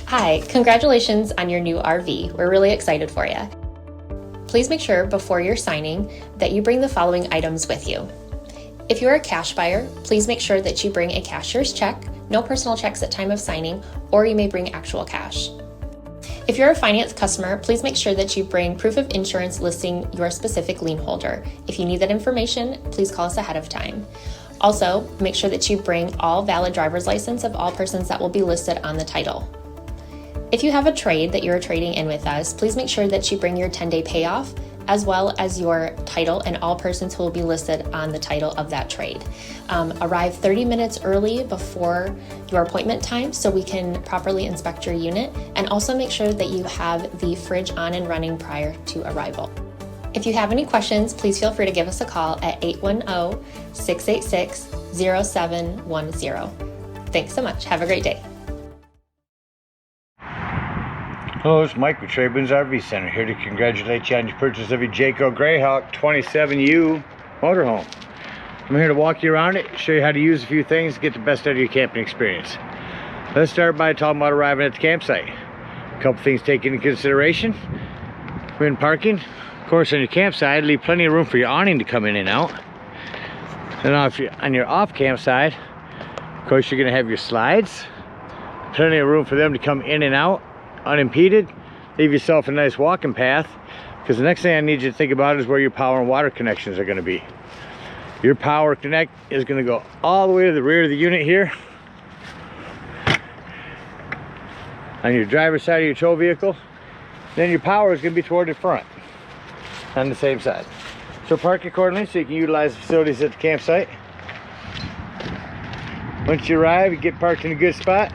Hi, congratulations on your new RV. We're really excited for you. Please make sure before you're signing that you bring the following items with you. If you're a cash buyer, please make sure that you bring a cashier's check, no personal checks at time of signing, or you may bring actual cash. If you're a finance customer, please make sure that you bring proof of insurance listing your specific lien holder. If you need that information, please call us ahead of time. Also, make sure that you bring all valid driver's license of all persons that will be listed on the title. If you have a trade that you're trading in with us, please make sure that you bring your 10-day payoff as well as your title and all persons who will be listed on the title of that trade. Arrive 30 minutes early before your appointment time so we can properly inspect your unit, and also make sure that you have the fridge on and running prior to arrival. If you have any questions, please feel free to give us a call at 810-686-0710. Thanks so much. Have a great day. Hello, it's Mike with TradeWinds RV Center, here to congratulate you on your purchase of your Jayco Greyhawk 27U motorhome. I'm here to walk you around it, show you how to use a few things to get the best out of your camping experience. Let's start by talking about arriving at the campsite. A couple things to take into consideration when parking. Of course, on your campsite, leave plenty of room for your awning to come in and out. And now if you're on your off campsite, of course you're going to have your slides. Plenty of room for them to come in and out unimpeded. Leave yourself a nice walking path, because the next thing I need you to think about is where your power and water connections are going to be. Your power connect is going to go all the way to the rear of the unit here on your driver's side of your tow vehicle. Then your power is going to be toward the front on the same side. So park accordingly so you can utilize the facilities at the campsite. Once you arrive, you get parked in a good spot.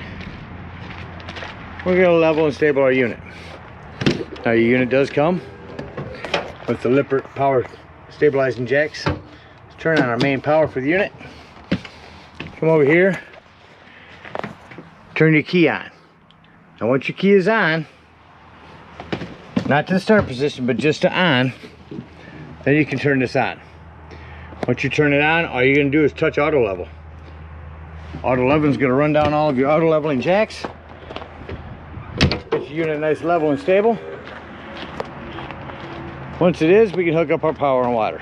We're going to level and stable our unit. Now your unit does come with the Lippert power stabilizing jacks. Let's turn on our main power for the unit. Come over here, turn your key on. Now once your key is on, not to the start position, but just to on, then you can turn this on. Once you turn it on, all you're going to do is touch auto level. Auto leveling is going to run down all of your auto leveling jacks. Get your unit nice, level, and stable. Once it is, we can hook up our power and water.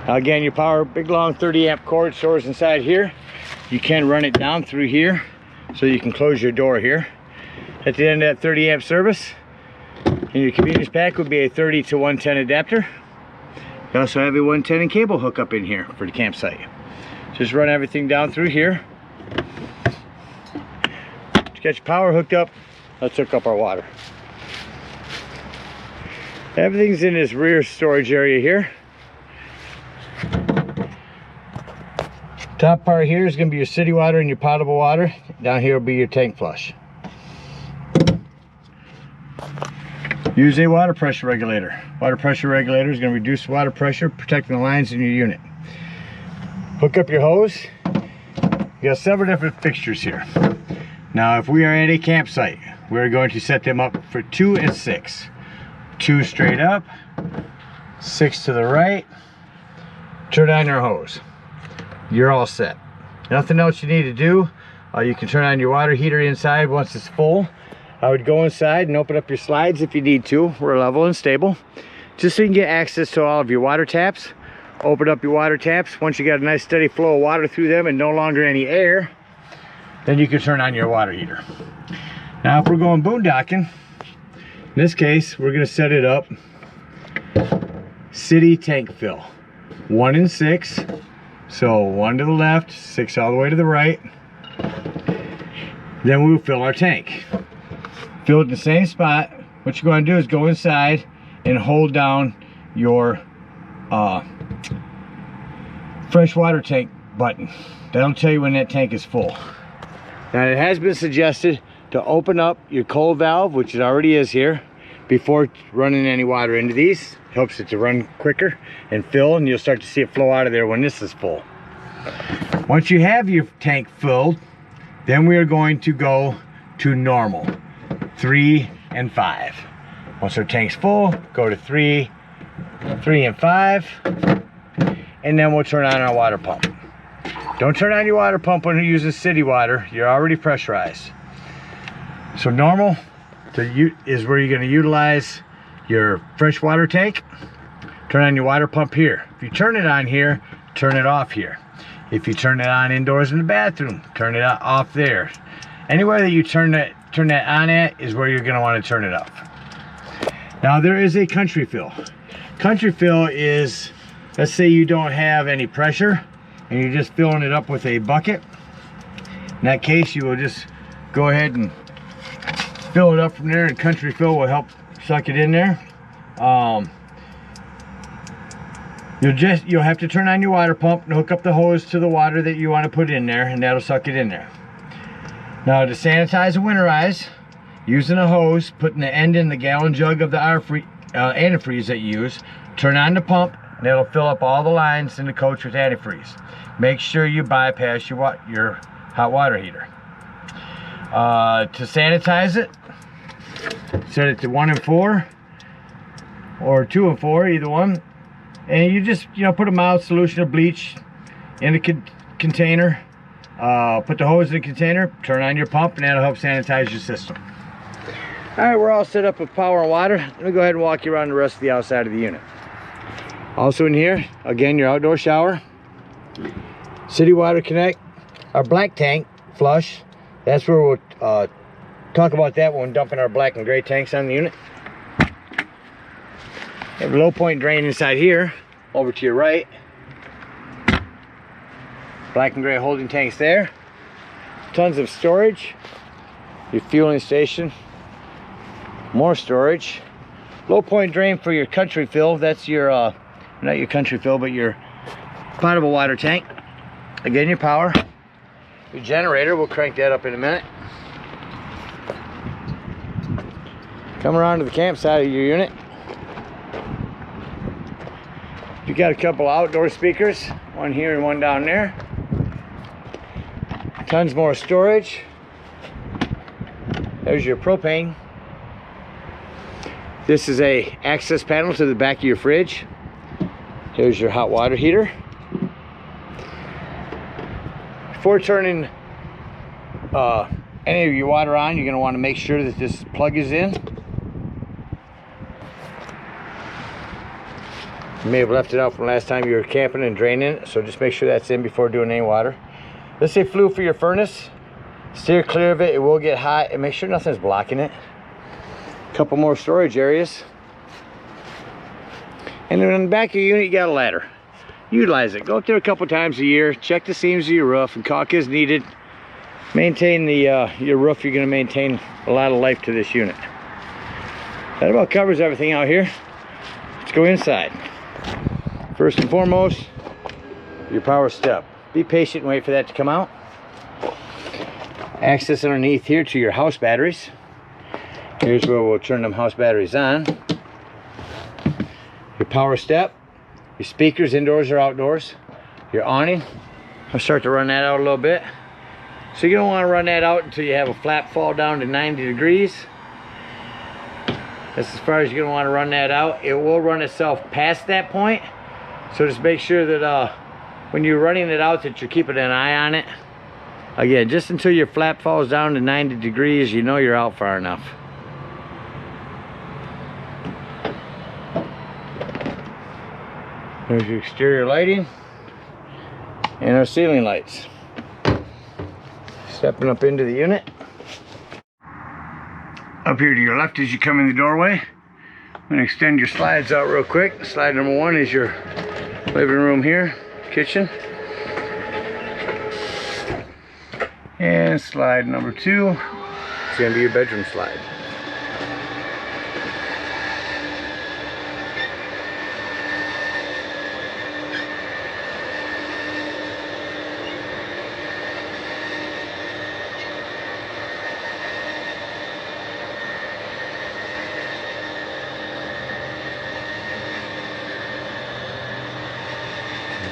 Now again, your power, big long 30 amp cord stores inside here. You can run it down through here so you can close your door here. At the end of that 30 amp service, in your convenience pack would be a 30 to 110 adapter. You also have a 110 cable hookup in here for the campsite. Just run everything down through here. Get your power hooked up, let's hook up our water. Everything's in this rear storage area here. Top part here is going to be your city water and your potable water. Down here will be your tank flush. Use a water pressure regulator. Water pressure regulator is going to reduce water pressure, protecting the lines in your unit. Hook up your hose. You got several different fixtures here. Now, if we are at a campsite, we're going to set them up for 2 and 6. 2 straight up, 6 to the right. Turn on your hose. You're all set. Nothing else you need to do. You can turn on your water heater inside once it's full. I would go inside and open up your slides if you need to. We're level and stable. Just so you can get access to all of your water taps. Open up your water taps. Once you got a nice steady flow of water through them and no longer any air, then you can turn on your water heater. Now if we're going boondocking, in this case we're going to set it up city tank fill, 1 and 6. So 1 to the left, 6 all the way to the right. Then we'll fill our tank. Fill it in the same spot. What you're going to do is go inside and hold down your freshwater tank button. That'll tell you when that tank is full. Now it has been suggested to open up your cold valve, which it already is here, before running any water into these. Helps it to run quicker and fill, and you'll start to see it flow out of there when this is full. Once you have your tank filled, then we are going to go to normal, 3 and 5. Once our tank's full, go to 3 and 5, and then we'll turn on our water pump. Don't turn on your water pump when you're using city water. You're already pressurized. So normal is where you're going to utilize your freshwater tank. Turn on your water pump here. If you turn it on here, turn it off here. If you turn it on indoors in the bathroom, turn it off there. Anywhere that you turn that on at is where you're going to want to turn it off. Now there is a country fill. Country fill is, let's say you don't have any pressure and you're just filling it up with a bucket. In that case, you will just go ahead and fill it up from there, and country fill will help suck it in there. You'll have to turn on your water pump and hook up the hose to the water that you want to put in there, and that'll suck it in there. Now to sanitize and winterize, using a hose, putting the end in the gallon jug of the antifreeze that you use, turn on the pump, and it'll fill up all the lines in the coach with antifreeze. Make sure you bypass your hot water heater. To sanitize it, set it to 1 and 4 or 2 and 4, either one, and you just put a mild solution of bleach in a container, put the hose in the container, turn on your pump, and that'll help sanitize your system. All right, we're all set up with power and water. Let me go ahead and walk you around the rest of the outside of the unit. Also in here, again, your outdoor shower, city water connect, our black tank flush. That's where we'll talk about that when dumping our black and gray tanks on the unit. Have a low point drain inside here, over to your right. Black and gray holding tanks there. Tons of storage. Your fueling station. More storage. Low point drain for your country fill. That's your, not your country fill, but your potable water tank. Again, your power. Your generator, we'll crank that up in a minute. Come around to the campsite of your unit. You got a couple outdoor speakers, one here and one down there. Tons more storage. There's your propane. This is a access panel to the back of your fridge. Here's your hot water heater. Before turning any of your water on, you're going to want to make sure that this plug is in. You may have left it out from last time you were camping and draining it, so just make sure that's in before doing any water. Let's say flue for your furnace. Steer clear of it, it will get hot, and make sure nothing's blocking it. A couple more storage areas. And then in the back of your unit, you got a ladder. Utilize it. Go up there a couple times a year, check the seams of your roof, and caulk as needed. Maintain your roof. You're going to maintain a lot of life to this unit. That about covers everything out here. Let's go inside. First and foremost, your power step. Be patient and wait for that to come out. Access underneath here to your house batteries. Here's where we'll turn them house batteries on. Your power step. Your speakers, indoors or outdoors. Your awning. I'll start to run that out a little bit. So you don't want to run that out until you have a flap fall down to 90 degrees. That's as far as you're going to want to run that out. It will run itself past that point. So just make sure that when you're running it out that you're keeping an eye on it. Again, just until your flap falls down to 90 degrees, you know you're out far enough. There's your exterior lighting and our ceiling lights. Stepping up into the unit. Up here to your left as you come in the doorway, I'm going to extend your slides out real quick. Slide number 1 is your living room here, kitchen. And slide number 2 is going to be your bedroom slide.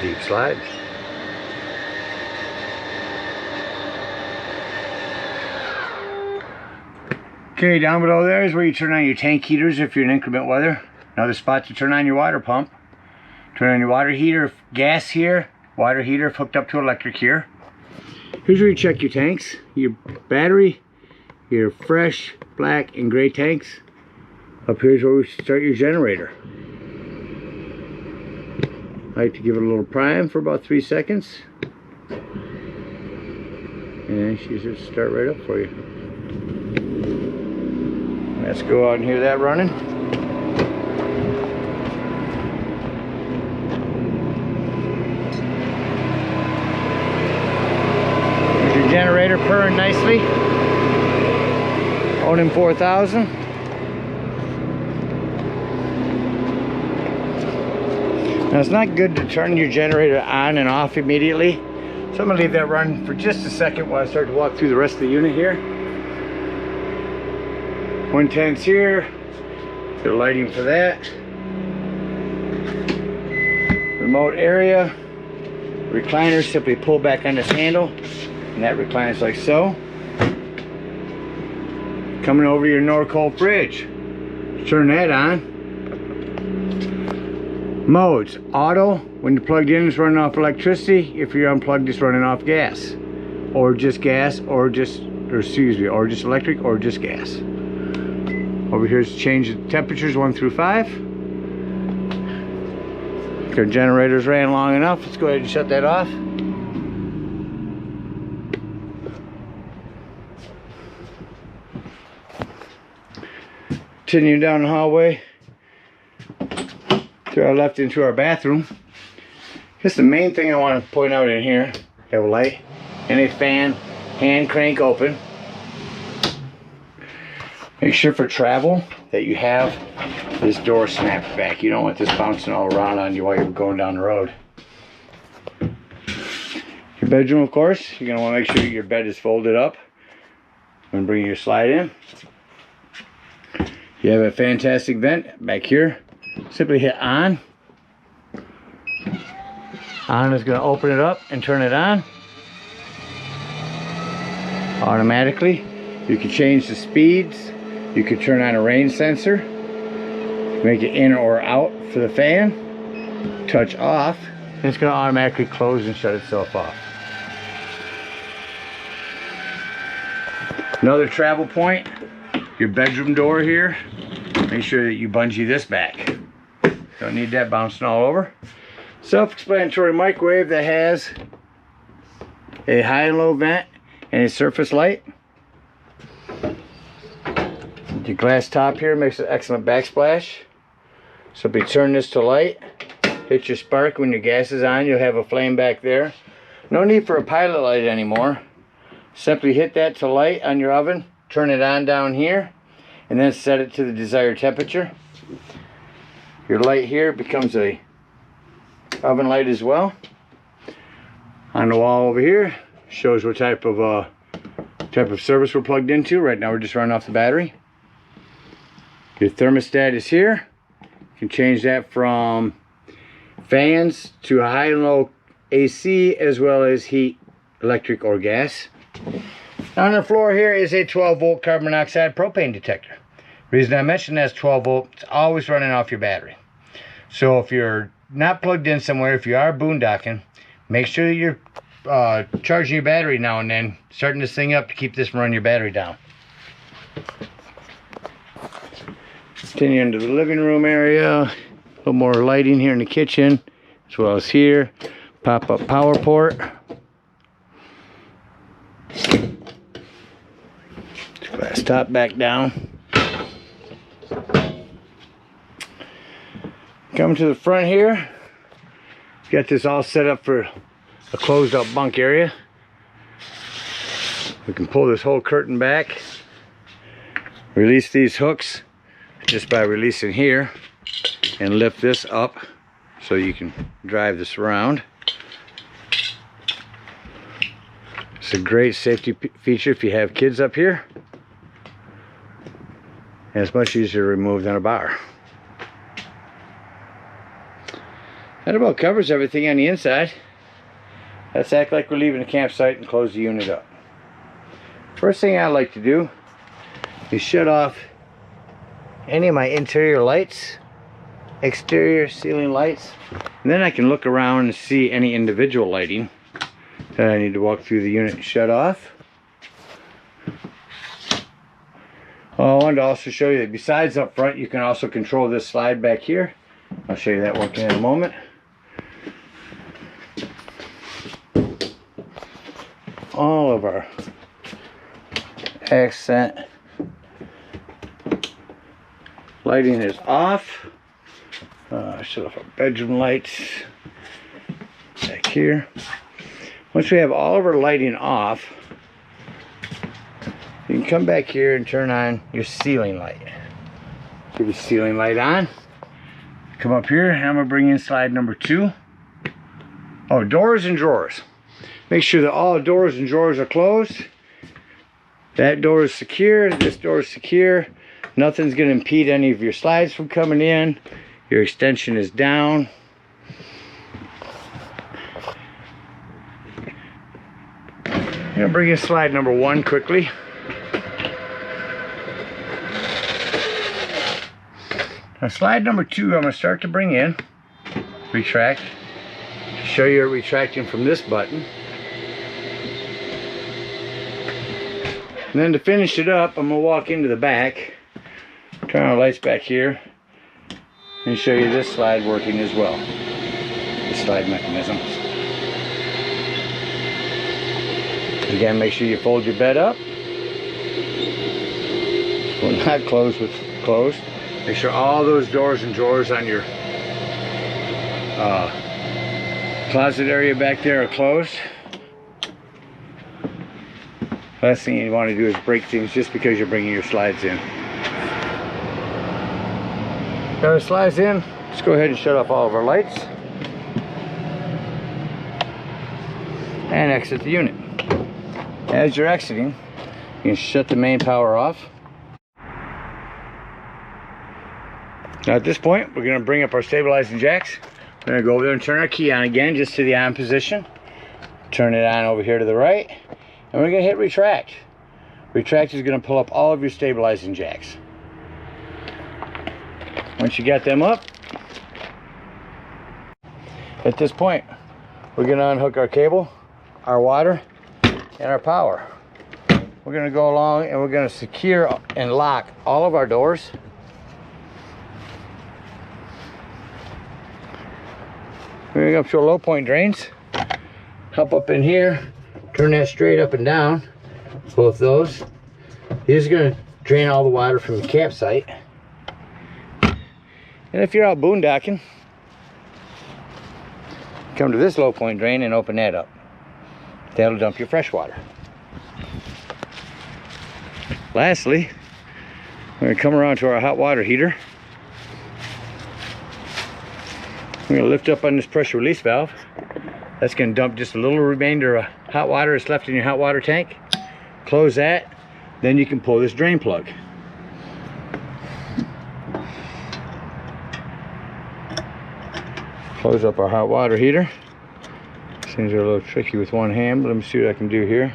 Deep slides. Okay, down below there is where you turn on your tank heaters if you're in inclement weather. Another spot to turn on your water pump. Turn on your water heater, gas here, water heater hooked up to electric here. Here's where you check your tanks, your battery, your fresh black and gray tanks. Up here's where we start your generator. I like to give it a little prime for about 3 seconds. And she should start right up for you. Let's go out and hear that running. There's your generator purring nicely. Onin 4000. Now it's not good to turn your generator on and off immediately. So I'm going to leave that run for just a second while I start to walk through the rest of the unit here. 110's here. The lighting for that. Remote area. Recliner, simply pull back on this handle and that reclines like so. Coming over your Norcold fridge. Turn that on. Modes. Auto, when you're plugged in, it's running off electricity. If you're unplugged, it's running off gas. Or just gas, or just electric, or just gas. Over here is to change the temperatures 1 through 5. Our generators ran long enough. Let's go ahead and shut that off. Continue down the hallway to our left into our bathroom. Here's the main thing I want to point out in here. You have a light and a fan, hand crank open. Make sure for travel that you have this door snapped back. You don't want this bouncing all around on you while you're going down the road. Your bedroom, of course, you're going to want to make sure your bed is folded up and bring your slide in. You have a fantastic vent back here. Simply hit on. On is going to open it up and turn it on automatically. You can change the speeds. You could turn on a rain sensor. Make it in or out for the fan. Touch off. And it's going to automatically close and shut itself off. Another travel point. Your bedroom door here. Make sure that you bungee this back. Don't need that bouncing all over. Self-explanatory microwave that has a high and low vent and a surface light. Your glass top here makes an excellent backsplash. Simply turn this to light. Hit your spark when your gas is on. You'll have a flame back there. No need for a pilot light anymore. Simply hit that to light on your oven. Turn it on down here. And then set it to the desired temperature. Your light here becomes a oven light as well. On the wall over here shows what type of service we're plugged into. Right now we're just running off the battery. Your thermostat is here. You can change that from fans to high and low AC, as well as heat, electric or gas. On the floor here is a 12-volt carbon monoxide propane detector. Reason I mentioned that's 12 volt, it's always running off your battery. So if you're not plugged in somewhere, if you are boondocking, make sure that you're charging your battery now and then, starting this thing up to keep this from running your battery down. Continue into the living room area. A little more lighting here in the kitchen, as well as here. Pop-up power port. Glass top back down. Coming to the front here, got this all set up for a closed up bunk area. We can pull this whole curtain back, release these hooks just by releasing here, and lift this up so you can drive this around. It's a great safety feature if you have kids up here, and it's much easier to remove than a bar. That about covers everything on the inside. Let's act like we're leaving the campsite and close the unit up. First thing I like to do is shut off any of my interior lights, exterior ceiling lights, and then I can look around and see any individual lighting that I need to walk through the unit and shut off. Well, I wanted to also show you that besides up front, you can also control this slide back here. I'll show you that working in a moment. All of our accent lighting is off. Shut off our bedroom lights back here. Once we have all of our lighting off, you can come back here and turn on your ceiling light. Give your ceiling light on. Come up here, and I'm gonna bring in slide number 2. Oh, doors and drawers. Make sure that all the doors and drawers are closed. That door is secure, this door is secure. Nothing's gonna impede any of your slides from coming in. Your extension is down. I'm gonna bring in slide number 1 quickly. Now slide number 2, I'm going to start to bring in, retract, show you retracting from this button. And then to finish it up, I'm going to walk into the back, turn on the lights back here, and show you this slide working as well. The slide mechanism. Again, make sure you fold your bed up. Will not close with closed. Make sure all those doors and drawers on your closet area back there are closed. Last thing you want to do is break things just because you're bringing your slides in. Got our slides in. Let's go ahead and shut off all of our lights. And exit the unit. As you're exiting, you can shut the main power off. Now at this point, we're going to bring up our stabilizing jacks. We're going to go over there and turn our key on again, just to the on position. Turn it on over here to the right. And we're going to hit retract. Retract is going to pull up all of your stabilizing jacks. Once you got them up, at this point, we're going to unhook our cable, our water, and our power. We're going to go along and we're going to secure and lock all of our doors. We're going to go up to our low point drains. Hop up in here, turn that straight up and down, both those. These are going to drain all the water from the campsite. And if you're out boondocking, come to this low point drain and open that up. That'll dump your fresh water. Lastly, we're going to come around to our hot water heater. We're going to lift up on this pressure release valve. That's going to dump just a little remainder of hot water that's left in your hot water tank. Close that, then you can pull this drain plug. Close up our hot water heater. Things are a little tricky with one hand, but let me see what I can do here.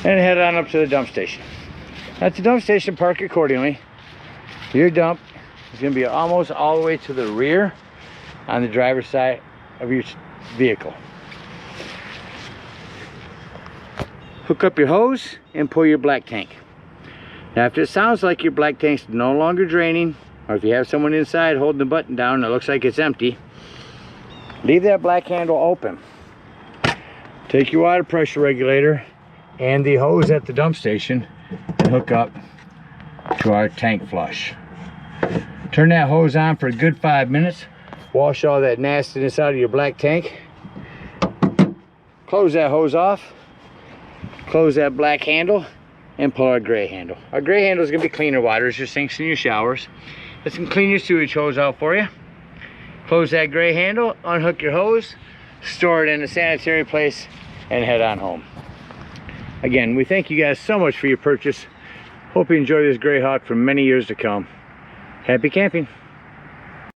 And head on up to the dump station. At the dump station, park accordingly. Your dump is going to be almost all the way to the rear on the driver's side of your vehicle. Hook up your hose and pull your black tank. Now if it sounds like your black tank's no longer draining, or if you have someone inside holding the button down and it looks like it's empty, leave that black handle open. Take your water pressure regulator and the hose at the dump station and hook up to our tank flush. Turn that hose on for a good 5 minutes. Wash all that nastiness out of your black tank. Close that hose off. Close that black handle and pull our gray handle. Our gray handle is going to be cleaner water. It's your sinks and your showers. It's going to clean your sewage hose out for you. Close that gray handle, unhook your hose, store it in a sanitary place, and head on home. Again, we thank you guys so much for your purchase. Hope you enjoy this Greyhawk for many years to come. Happy camping.